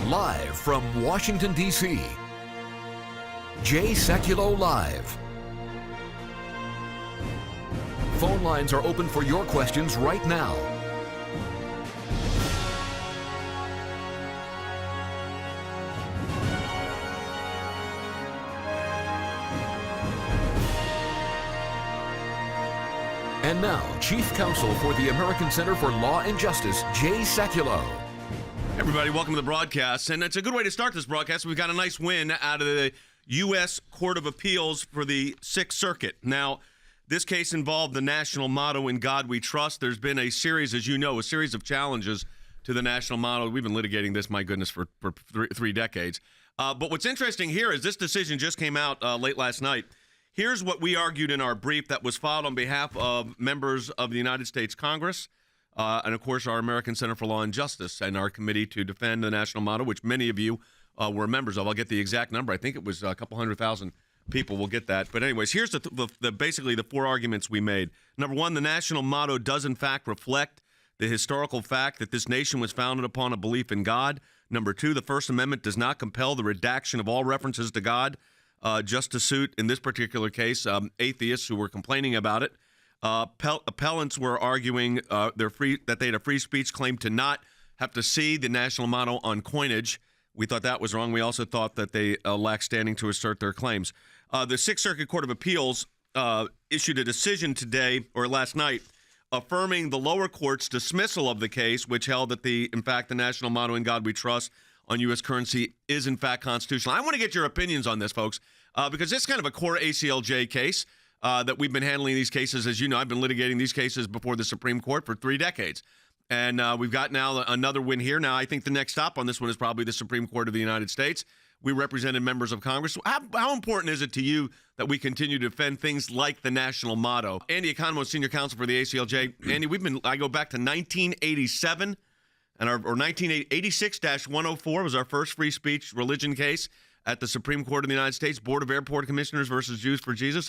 Live from Washington, D.C., Jay Sekulow Live. Phone lines are open for your questions right now. And now, Chief Counsel for the American Center for Law and Justice, Jay Sekulow. Everybody, welcome to the broadcast. And it's a good way to start this broadcast. We've got a nice win out of the U.S. Court of Appeals for the Sixth Circuit. Now, this case involved the national motto, "In God We Trust." There's been a series, as you know, a series of challenges to the national motto. We've been litigating this, my goodness, for three decades. But what's interesting here is this decision just came out late last night. Here's what we argued in our brief that was filed on behalf of members of the United States Congress and, of course, our American Center for Law and Justice and our committee to defend the national motto, which many of you were members of. I'll get the exact number. I think it was a couple 100,000 people will get that. But anyways, here's basically the four arguments we made. Number one, the national motto does, in fact, reflect the historical fact that this nation was founded upon a belief in God. Number two, the First Amendment does not compel the redaction of all references to God just to suit, in this particular case, atheists who were complaining about it. Appellants were arguing that they had a free speech claim to not have to see the national motto on coinage. We thought that was wrong. We also thought that they lacked standing to assert their claims. The Sixth Circuit Court of Appeals issued a decision today, or last night, affirming the lower court's dismissal of the case, which held that in fact, the national motto, "In God We Trust," on U.S. currency is in fact constitutional. I want to get your opinions on this, folks, because it's kind of a core ACLJ case that we've been handling these cases. As you know, I've been litigating these cases before the Supreme Court for 3 decades. And we've got now another win here. Now, I think the next stop on this one is probably the Supreme Court of the United States. We represented members of Congress. How important is it to you that we continue to defend things like the national motto? Andy Economou, Senior Counsel for the ACLJ. Andy, I go back to 1987. And or 1986-104 was our first free speech religion case at the Supreme Court of the United States, Board of Airport Commissioners versus Jews for Jesus.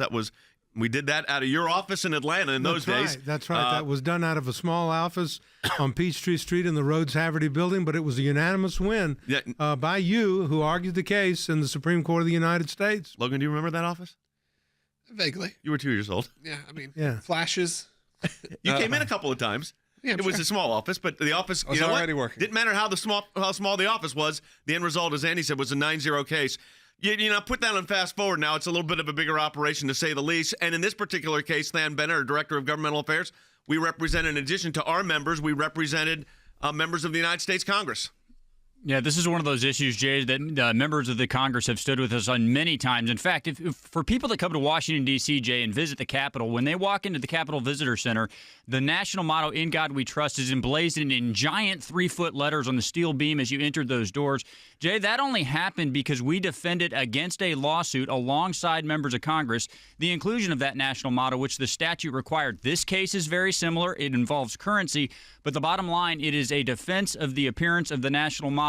We did that out of your office in Atlanta in those days. That's right. That was done out of a small office on Peachtree Street in the Rhodes Haverty building, but it was a unanimous win by you, who argued the case in the Supreme Court of the United States. Logan, do you remember that office? Vaguely. You were 2 years old. Yeah, flashes. You came in a couple of times. Yeah, it was a small office, but the office, was already working. Didn't matter how small the office was. The end result, as Andy said, was a 9-0 case. You know, put that on fast forward now. It's a little bit of a bigger operation, to say the least. And in this particular case, Than Bennett, our Director of Governmental Affairs, we represented, in addition to our members, we represented members of the United States Congress. Yeah, this is one of those issues, Jay, that members of the Congress have stood with us on many times. In fact, if for people that come to Washington, D.C., Jay, and visit the Capitol, when they walk into the Capitol Visitor Center, the national motto, "In God We Trust," is emblazoned in giant 3-foot letters on the steel beam as you entered those doors. Jay, that only happened because we defended against a lawsuit alongside members of Congress the inclusion of that national motto, which the statute required. This case is very similar. It involves currency, but the bottom line, it is a defense of the appearance of the national motto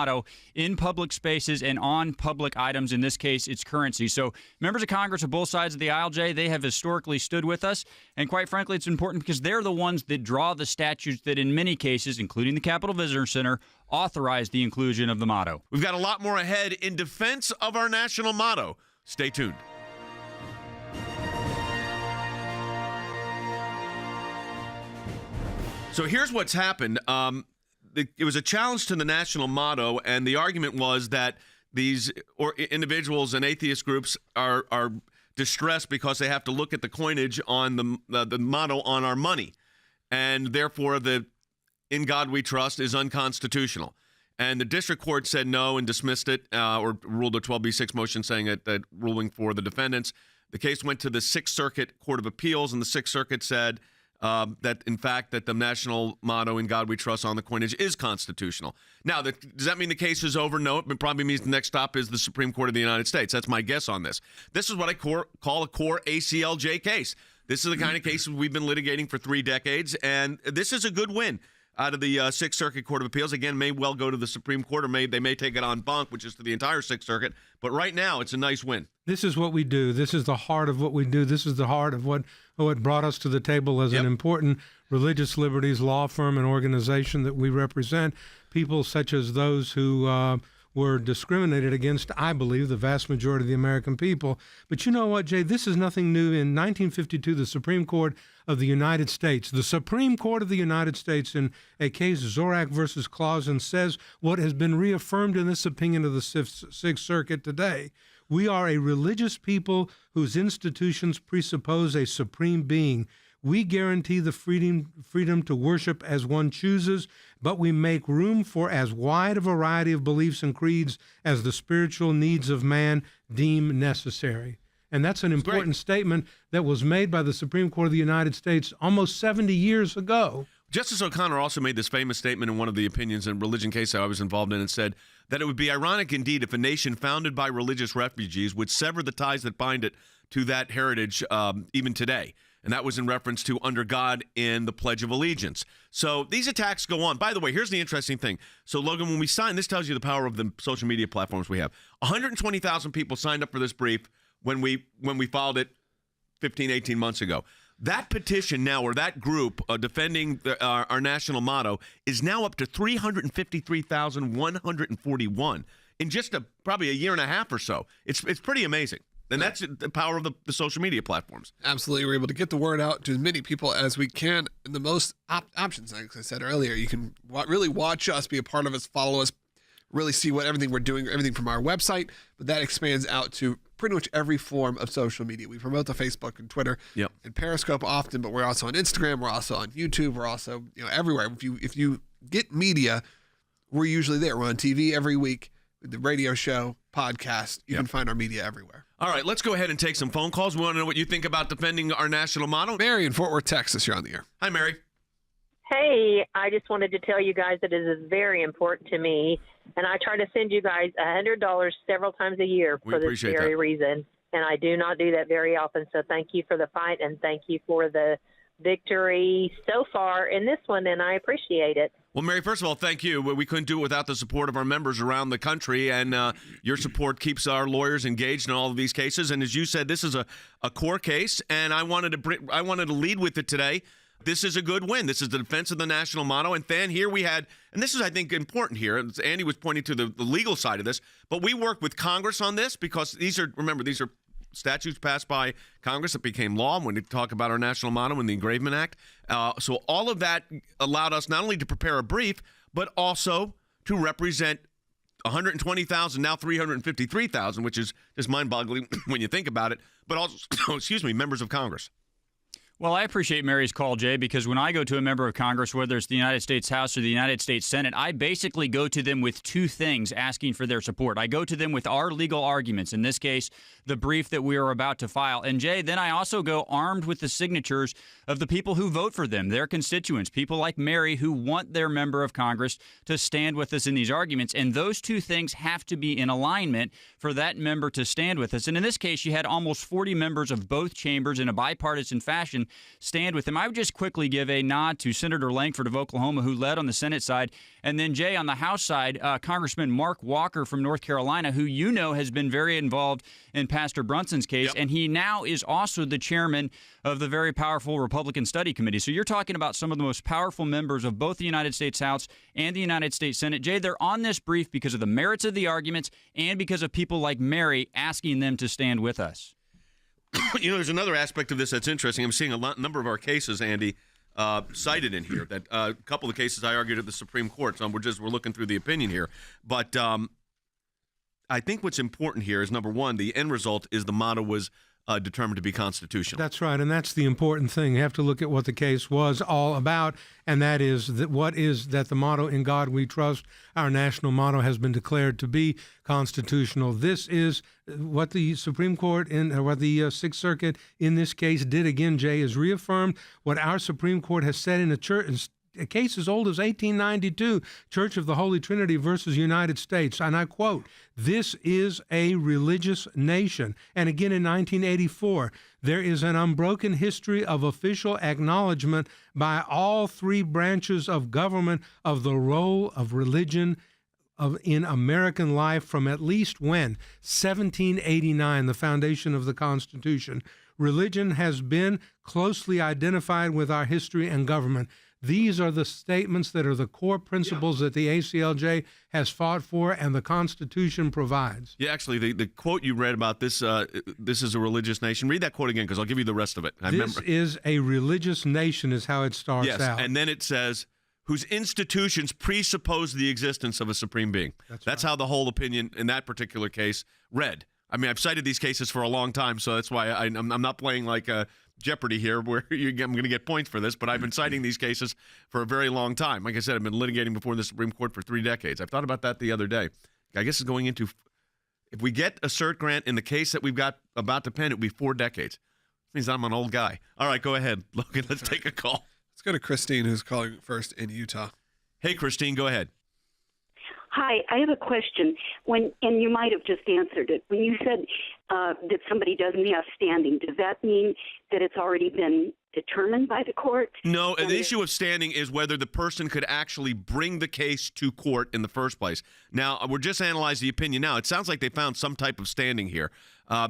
in public spaces and on public items. In this case, it's currency. So members of Congress of both sides of the aisle, Jay, they have historically stood with us. And quite frankly, it's important because they're the ones that draw the statutes that in many cases, including the Capitol Visitor Center, authorize the inclusion of the motto. We've got a lot more ahead in defense of our national motto. Stay tuned. So here's what's happened. It was a challenge to the national motto, and the argument was that these individuals and atheist groups are distressed because they have to look at the coinage on the motto on our money, and therefore the "In God We Trust" is unconstitutional. And the district court said no and dismissed it, or ruled a 12B6 motion saying that ruling for the defendants. The case went to the Sixth Circuit Court of Appeals, and the Sixth Circuit said that, in fact, that the national motto, "In God We Trust," on the coinage is constitutional. Now, does that mean the case is over? No, it probably means the next stop is the Supreme Court of the United States. That's my guess on this. This is what I call a core ACLJ case. This is the kind of case we've been litigating for 3 decades, and this is a good win out of the Sixth Circuit Court of Appeals. Again, may well go to the Supreme Court, or they may take it en banc, which is to the entire Sixth Circuit. But right now, it's a nice win. This is what we do. This is the heart of what we do. This is the heart of what brought us to the table as an important religious liberties law firm and organization that we represent. People such as those who were discriminated against, I believe, the vast majority of the American people. But you know what, Jay? This is nothing new. In 1952, the Supreme Court of the United States, in a case, Zorak versus Clausen, says what has been reaffirmed in this opinion of the Sixth Circuit today. We are a religious people whose institutions presuppose a supreme being. We guarantee the freedom to worship as one chooses, but we make room for as wide a variety of beliefs and creeds as the spiritual needs of man deem necessary. And that's an important statement that was made by the Supreme Court of the United States almost 70 years ago. Justice O'Connor also made this famous statement in one of the opinions in religion case I was involved in, and said that it would be ironic indeed if a nation founded by religious refugees would sever the ties that bind it to that heritage even today. And that was in reference to under God in the Pledge of Allegiance. So these attacks go on. By the way, here's the interesting thing. So, Logan, when we signed, this tells you the power of the social media platforms we have. 120,000 people signed up for this brief when we filed it 15, 18 months ago. That petition now, or that group defending our national motto, is now up to 353,141 in just probably a year and a half or so. It's pretty amazing. And that's the power of the social media platforms. Absolutely. We're able to get the word out to as many people as we can. And the most options, like I said earlier, you can really watch us, be a part of us, follow us, really see everything we're doing, everything from our website. But that expands out to pretty much every form of social media. We promote the Facebook and Twitter and Periscope often, but we're also on Instagram. We're also on YouTube. We're also everywhere. If you get media, we're usually there. We're on TV every week with the radio show, podcast. You can find our media everywhere. All right, let's go ahead and take some phone calls. We want to know what you think about defending our national motto. Mary in Fort Worth, Texas, you're on the air. Hi, Mary. Hey, I just wanted to tell you guys that it is very important to me, and I try to send you guys $100 several times a year for this very reason, and I do not do that very often, so thank you for the fight, and thank you for the victory so far in this one, and I appreciate it. Well, Mary, first of all, thank you. We couldn't do it without the support of our members around the country, and your support keeps our lawyers engaged in all of these cases. And as you said, this is a core case, and I wanted to lead with it today. This is a good win. This is the defense of the national motto. And then here we had, and this is, I think, important here. Andy was pointing to the legal side of this, but we worked with Congress on this because these are statutes passed by Congress that became law when we talk about our national motto in the Engravement Act. So all of that allowed us not only to prepare a brief, but also to represent 120,000, now 353,000, which is just mind-boggling when you think about it, but also, members of Congress. Well, I appreciate Mary's call, Jay, because when I go to a member of Congress, whether it's the United States House or the United States Senate, I basically go to them with two things asking for their support. I go to them with our legal arguments, in this case, the brief that we are about to file. And, Jay, then I also go armed with the signatures of the people who vote for them, their constituents, people like Mary who want their member of Congress to stand with us in these arguments. And those two things have to be in alignment for that member to stand with us. And in this case, you had almost 40 members of both chambers in a bipartisan fashion stand with him. I would just quickly give a nod to Senator Langford of Oklahoma, who led on the Senate side. And then, Jay, on the House side, Congressman Mark Walker from North Carolina, who has been very involved in Pastor Brunson's case. And he now is also the chairman of the very powerful Republican Study Committee. So you're talking about some of the most powerful members of both the United States House and the United States Senate. Jay, they're on this brief because of the merits of the arguments and because of people like Mary asking them to stand with us. There's another aspect of this that's interesting. I'm seeing a number of our cases, Andy, cited in here. That a couple of cases I argued at the Supreme Court. So we're looking through the opinion here. But I think what's important here is, number one, the end result is the motto was determined to be constitutional. That's right, and that's the important thing. You have to look at what the case was all about, and that is that the motto, "In God We Trust," our national motto, has been declared to be constitutional. This is what the Supreme Court what the Sixth Circuit in this case did again, Jay, is reaffirmed what our Supreme Court has said in a case as old as 1892, Church of the Holy Trinity versus United States. And I quote, "This is a religious nation." And again in 1984, "There is an unbroken history of official acknowledgement by all three branches of government of the role of religion in American life from at least when? 1789, the foundation of the Constitution. Religion has been closely identified with our history and government. These are the statements that are the core principles that the ACLJ has fought for and the Constitution provides. Yeah, actually, the quote you read about this is a religious nation. Read that quote again, because I'll give you the rest of it. This is a religious nation is how it starts out. Yes, and then it says, whose institutions presuppose the existence of a supreme being. That's right. How the whole opinion in that particular case read. I mean, I've cited these cases for a long time, so that's why I'm not playing like Jeopardy here, where I'm going to get points for this, but I've been citing these cases for a very long time. Like I said, I've been litigating before the Supreme Court for 3 decades. I've thought about that the other day. I guess it's going into, if we get a cert grant in the case that we've got about to pen, it would be 4 decades. That means I'm an old guy. All right, go ahead, Logan. Let's take a call. Let's go to Christine, who's calling first in Utah. Hey, Christine, go ahead. Hi, I have a question. And you might have just answered it. When you said that somebody doesn't have standing, does that mean that it's already been determined by the court? No, the issue of standing is whether the person could actually bring the case to court in the first place. Now, we're just analyzing the opinion now. It sounds like they found some type of standing here,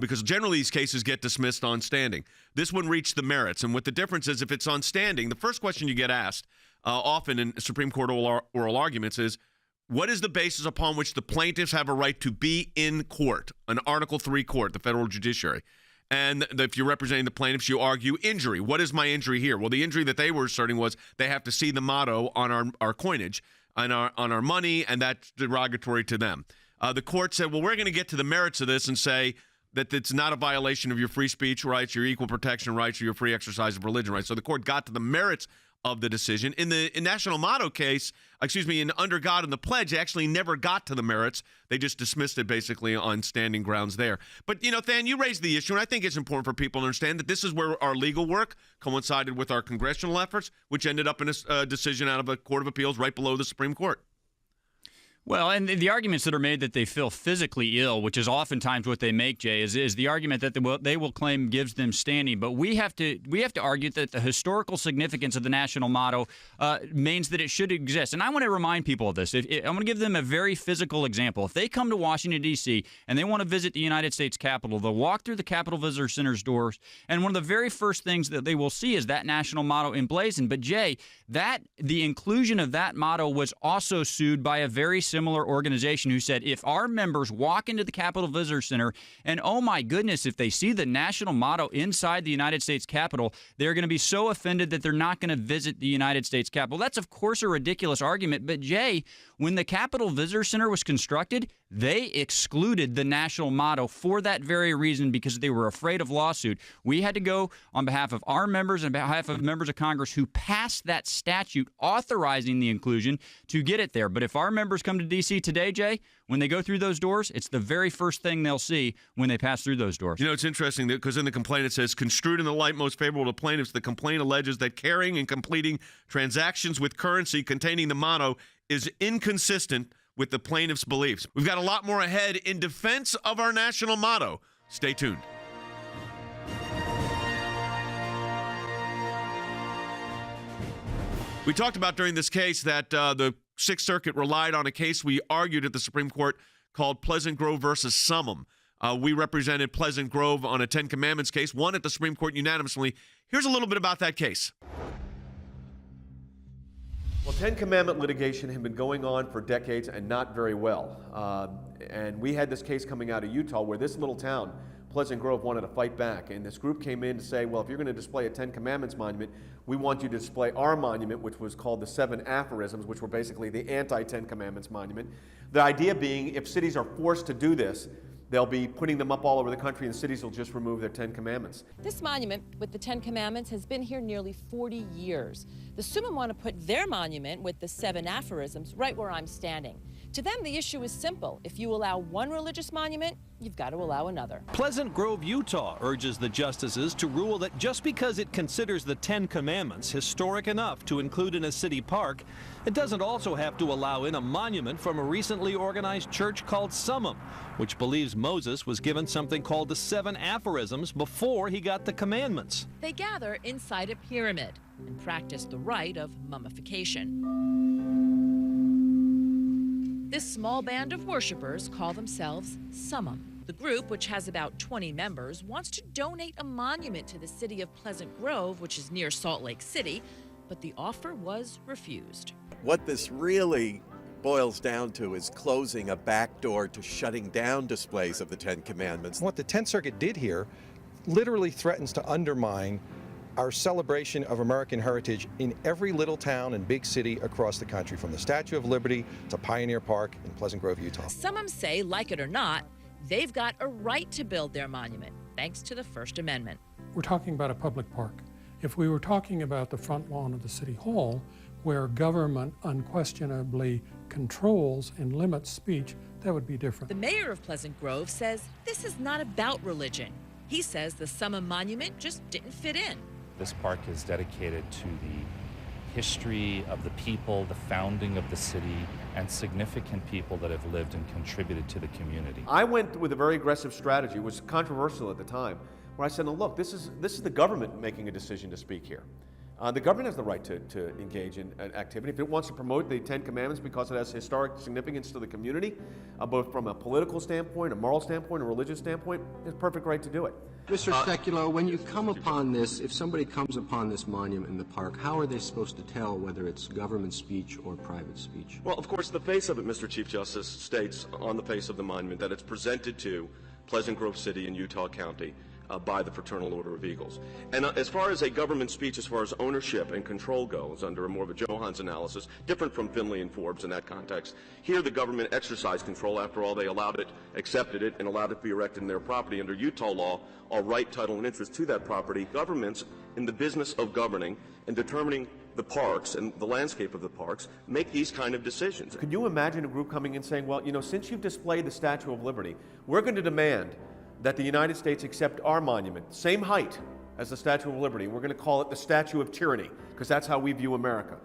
because generally these cases get dismissed on standing. This one reached the merits, and what the difference is, if it's on standing, the first question you get asked often in Supreme Court oral arguments is, what is the basis upon which the plaintiffs have a right to be in court, an Article III court, the federal judiciary? And if you're representing the plaintiffs, you argue injury. What is my injury here? Well, the injury that they were asserting was they have to see the motto on our coinage, on our money, and that's derogatory to them. The court said, well, we're going to get to the merits of this and say that it's not a violation of your free speech rights, your equal protection rights, or your free exercise of religion rights. So the court got to the merits of the decision. In the National Motto case, in Under God and the Pledge, they actually never got to the merits. They just dismissed it basically on standing grounds there. But, Than, you raised the issue, and I think it's important for people to understand that this is where our legal work coincided with our congressional efforts, which ended up in a decision out of a court of appeals right below the Supreme Court. Well, and the arguments that are made that they feel physically ill, which is oftentimes what they make, Jay, is the argument that they will claim gives them standing. But we have to argue that the historical significance of the national motto means that it should exist. And I want to remind people of this. I'm going to give them a very physical example. If they come to Washington, D.C., and they want to visit the United States Capitol, they'll walk through the Capitol Visitor Center's doors, and one of the very first things that they will see is that national motto emblazoned. But, Jay, the inclusion of that motto was also sued by a very similar organization who said if our members walk into the Capitol Visitor Center and, oh my goodness, if they see the national motto inside the United States Capitol, they're going to be so offended that they're not going to visit the United States Capitol. That's, of course, a ridiculous argument. But, Jay, when the Capitol Visitor Center was constructed, they excluded the national motto for that very reason, because they were afraid of lawsuit. We had to go on behalf of our members and on behalf of members of Congress who passed that statute authorizing the inclusion to get it there. But if our members come to D.C. today, Jay, when they go through those doors, it's the very first thing they'll see when they pass through those doors. It's interesting because in the complaint it says, construed in the light most favorable to plaintiffs, the complaint alleges that carrying and completing transactions with currency containing the motto is inconsistent with the plaintiff's beliefs. We've got a lot more ahead in defense of our national motto. Stay tuned. We talked about during this case that the Sixth Circuit relied on a case we argued at the Supreme Court called Pleasant Grove versus Summum. We represented Pleasant Grove on a Ten Commandments case, won at the Supreme Court unanimously. Here's a little bit about that case. Well, Ten Commandment litigation had been going on for decades and not very well. And we had this case coming out of Utah where this little town, Pleasant Grove, wanted to fight back. And this group came in to say, well, if you're going to display a Ten Commandments monument, we want you to display our monument, which was called the 7 Aphorisms, which were basically the anti-Ten Commandments monument. The idea being, if cities are forced to do this, they'll be putting them up all over the country, and cities will just remove their 10 commandments. This monument with the 10 commandments has been here nearly 40 years. The Summum want to put their monument with the 7 aphorisms right where I'm standing. To them, the issue is simple. If you allow one religious monument, you've got to allow another. Pleasant Grove, Utah urges the justices to rule that just because it considers the 10 commandments historic enough to include in a city park, it doesn't also have to allow in a monument from a recently organized church called Summum, which believes Moses was given something called the 7 aphorisms before he got the commandments. They gather inside a pyramid and practice the rite of mummification. This small band of worshipers call themselves Summum. The group, which has about 20 members, wants to donate a monument to the city of Pleasant Grove, which is near Salt Lake City, but the offer was refused. What this really boils down to is closing a back door to shutting down displays of the Ten Commandments. What the 10th Circuit did here literally threatens to undermine our celebration of American heritage in every little town and big city across the country, from the Statue of Liberty to Pioneer Park in Pleasant Grove, Utah. Some say, like it or not, they've got a right to build their monument, thanks to the First Amendment. We're talking about a public park. If we were talking about the front lawn of the City Hall, where government unquestionably controls and limits speech, that would be different. The mayor of Pleasant Grove says this is not about religion. He says the Summer Monument just didn't fit in. This park is dedicated to the history of the people, the founding of the city, and significant people that have lived and contributed to the community. I went with a very aggressive strategy. It was controversial at the time, where I said, no, look, this is the government making a decision to speak here. The government has the right to engage in an activity. If it wants to promote the Ten Commandments because it has historic significance to the community, both from a political standpoint, a moral standpoint, a religious standpoint, it's a perfect right to do it. Mr. Sekulow, when you come upon this, if somebody comes upon this monument in the park, how are they supposed to tell whether it's government speech or private speech? Well, of course, the face of it, Mr. Chief Justice, states on the face of the monument that it's presented to Pleasant Grove City in Utah County by the Fraternal Order of Eagles. And as far as a government speech, as far as ownership and control goes, under a more of a Johans analysis, different from Finley and Forbes in that context, here the government exercised control. After all, they allowed it, accepted it, and allowed it to be erected in their property. Under Utah law, all right, title, and interest to that property. Governments in the business of governing and determining the parks and the landscape of the parks make these kind of decisions. Could you imagine a group coming in saying, well, you know, since you've displayed the Statue of Liberty, we're going to demand that the United States accept our monument, same height as the Statue of Liberty. We're going to call it the Statue of Tyranny, because that's how we view America.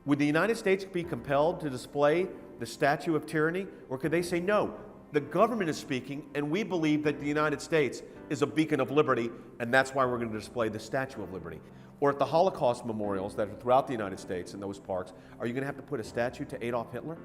Would the United States be compelled to display the Statue of Tyranny, or could they say, no, the government is speaking, and we believe that the United States is a beacon of liberty, and that's why we're going to display the Statue of Liberty? Or at the Holocaust memorials that are throughout the United States in those parks, are you going to have to put a statue to Adolf Hitler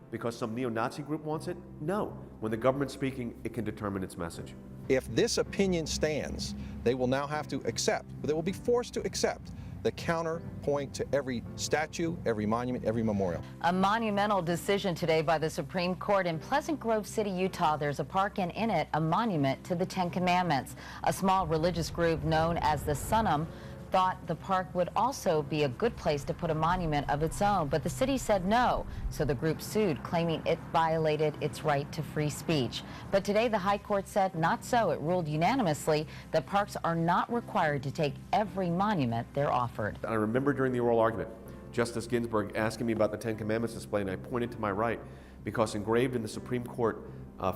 because some neo-Nazi group wants it? No. When the government's speaking, it can determine its message. If this opinion stands, they will now have to accept, but they will be forced to accept, the counterpoint to every statue, every monument, every memorial. A monumental decision today by the Supreme Court in Pleasant Grove City, Utah. There's a park and in it a monument to the Ten Commandments. A small religious group known as the Sunam thought the park would also be a good place to put a monument of its own, but the city said no, so the group sued, claiming it violated its right to free speech. But today the High Court said not so. It ruled unanimously that parks are not required to take every monument they're offered. I remember during the oral argument, Justice Ginsburg asking me about the Ten Commandments display, and I pointed to my right, because engraved in the Supreme Court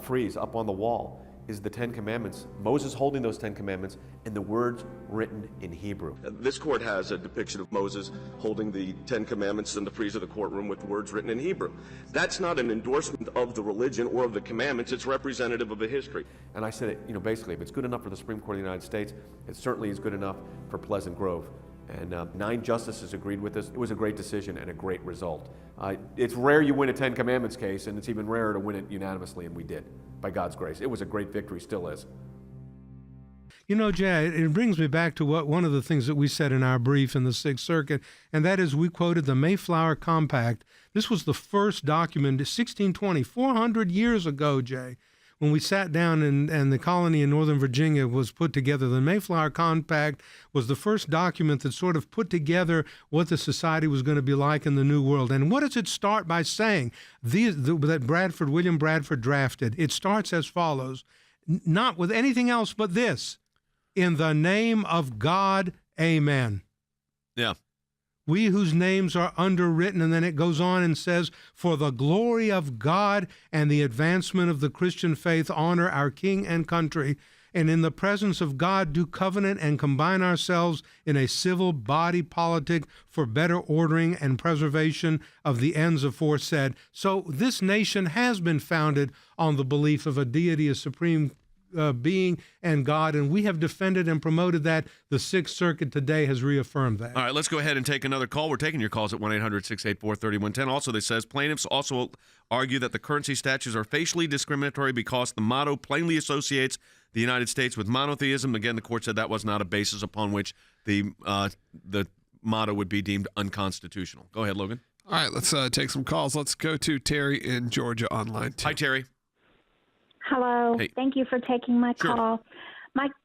frieze up on the wall is the Ten Commandments, Moses holding those Ten Commandments, and the words written in Hebrew. This court has a depiction of Moses holding the Ten Commandments in the frieze of the courtroom with words written in Hebrew. That's not an endorsement of the religion or of the commandments, it's representative of a history. And I said, you know, basically, if it's good enough for the Supreme Court of the United States, it certainly is good enough for Pleasant Grove. And 9 justices agreed with us. It was a great decision and a great result. It's rare you win a Ten Commandments case, and it's even rarer to win it unanimously, and we did, by God's grace. It was a great victory, still is. You know, Jay, it brings me back to one of the things that we said in our brief in the Sixth Circuit, and that is we quoted the Mayflower Compact. This was the first document, 1620, 400 years ago, Jay, when we sat down and the colony in Northern Virginia was put together. The Mayflower Compact was the first document that sort of put together what the society was going to be like in the New World. And what does it start by saying? That William Bradford drafted. It starts as follows, not with anything else but this: in the name of God, amen. Yeah. We whose names are underwritten, and then it goes on and says, for the glory of God and the advancement of the Christian faith, honor our king and country, and in the presence of God do covenant and combine ourselves in a civil body politic for better ordering and preservation of the ends aforesaid. So this nation has been founded on the belief of a deity, a supreme being, and God, and we have defended and promoted that. The Sixth Circuit today has reaffirmed that. All right, let's go ahead and take another call. We're taking your calls at 1-800-684-3110. Also, they says plaintiffs also argue that the currency statues are facially discriminatory because the motto plainly associates the United States with monotheism. Again, the court said that was not a basis upon which the motto would be deemed unconstitutional. Go ahead, Logan. All right, let's take some calls. Let's go to Terry in Georgia on line 2. Hi, Terry. Hello. Hey. Thank you for taking my Sure. call.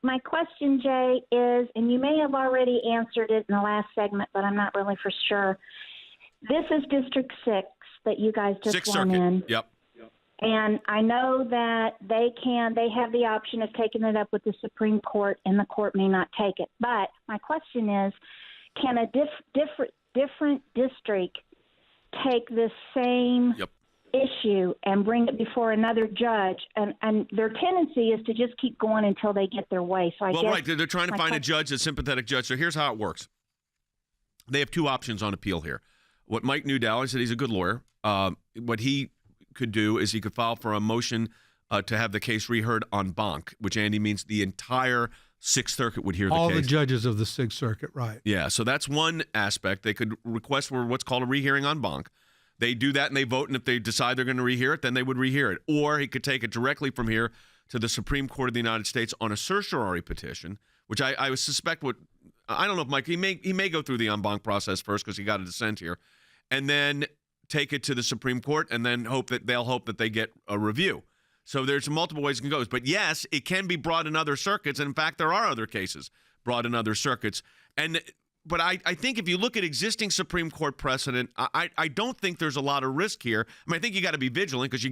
My question, Jay, is, and you may have already answered it in the last segment, but I'm not really for sure. This is District 6 that you guys just Sixth won Circuit. in. Yep. And I know that they have the option of taking it up with the Supreme Court, and the court may not take it. But my question is, can a different district take this same issue and bring it before another judge? And their tendency is to just keep going until they get their way. So I guess Right. They're trying to find a judge, a sympathetic judge. So here's how it works. They have 2 options on appeal here. What Mike Newdow said, he's a good lawyer. What he could do is he could file for a motion to have the case reheard en banc, which, Andy, means the entire Sixth Circuit would hear the case. All the judges of the Sixth Circuit, right. Yeah, so that's one aspect. They could request for what's called a rehearing en banc. They do that and they vote, and if they decide they're going to rehear it, then they would rehear it. Or he could take it directly from here to the Supreme Court of the United States on a certiorari petition, which I would suspect would, I don't know if Mike, he may go through the en banc process first because he got a dissent here, and then take it to the Supreme Court and then hope that they get a review. So there's multiple ways it can go. But yes, it can be brought in other circuits. And in fact, there are other cases brought in other circuits. But I think if you look at existing Supreme Court precedent, I don't think there's a lot of risk here. I mean, I think you got to be vigilant because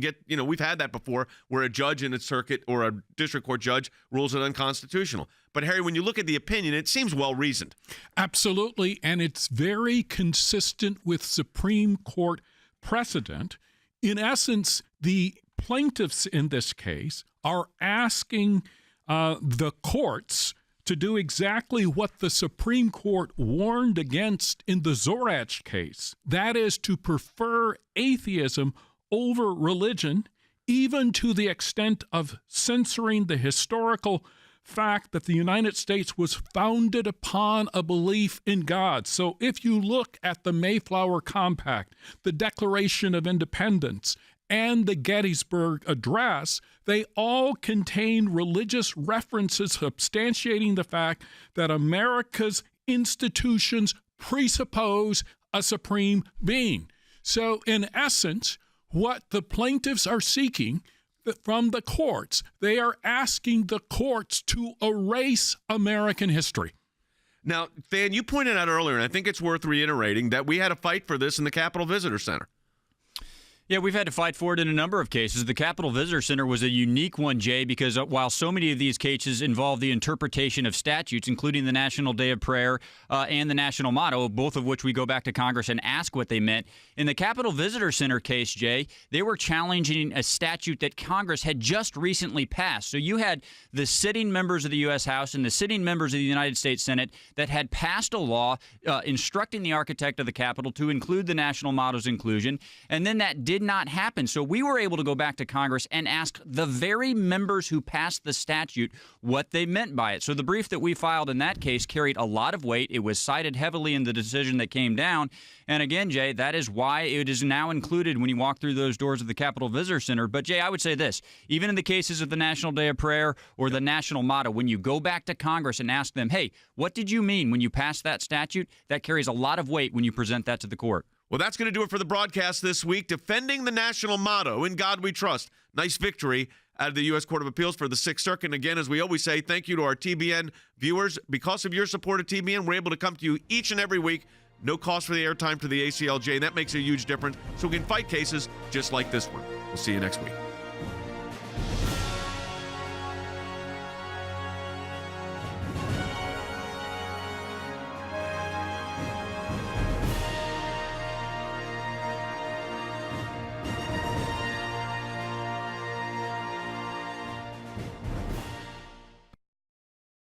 we've had that before where a judge in a circuit or a district court judge rules it unconstitutional. But Harry, when you look at the opinion, it seems well reasoned. Absolutely. And it's very consistent with Supreme Court precedent. In essence, the plaintiffs in this case are asking the courts to do exactly what the Supreme Court warned against in the Zorach case. That is to prefer atheism over religion, even to the extent of censoring the historical fact that the United States was founded upon a belief in God. So if you look at the Mayflower Compact, the Declaration of Independence, and the Gettysburg Address, they all contain religious references substantiating the fact that America's institutions presuppose a supreme being. So in essence, what the plaintiffs are seeking from the courts, they are asking the courts to erase American history. Now, Than, you pointed out earlier, and I think it's worth reiterating, that we had a fight for this in the Capitol Visitor Center. Yeah, we've had to fight for it in a number of cases. The Capitol Visitor Center was a unique one, Jay, because while so many of these cases involve the interpretation of statutes, including the National Day of Prayer and the national motto, both of which we go back to Congress and ask what they meant. In the Capitol Visitor Center case, Jay, they were challenging a statute that Congress had just recently passed. So you had the sitting members of the U.S. House and the sitting members of the United States Senate that had passed a law instructing the architect of the Capitol to include the national motto's inclusion, and then that did not happen. So we were able to go back to Congress and ask the very members who passed the statute what they meant by it. So the brief that we filed in that case carried a lot of weight. It was cited heavily in the decision that came down. And again, Jay, that is why it is now included when you walk through those doors of the Capitol Visitor Center. But Jay, I would say this, even in the cases of the National Day of Prayer or the national motto, when you go back to Congress and ask them, hey, what did you mean when you passed that statute? That carries a lot of weight when you present that to the court. Well, that's going to do it for the broadcast this week. Defending the national motto, In God We Trust. Nice victory out of the U.S. Court of Appeals for the Sixth Circuit. And again, as we always say, thank you to our TBN viewers. Because of your support of TBN, we're able to come to you each and every week. No cost for the airtime to the ACLJ, and that makes a huge difference. So we can fight cases just like this one. We'll see you next week.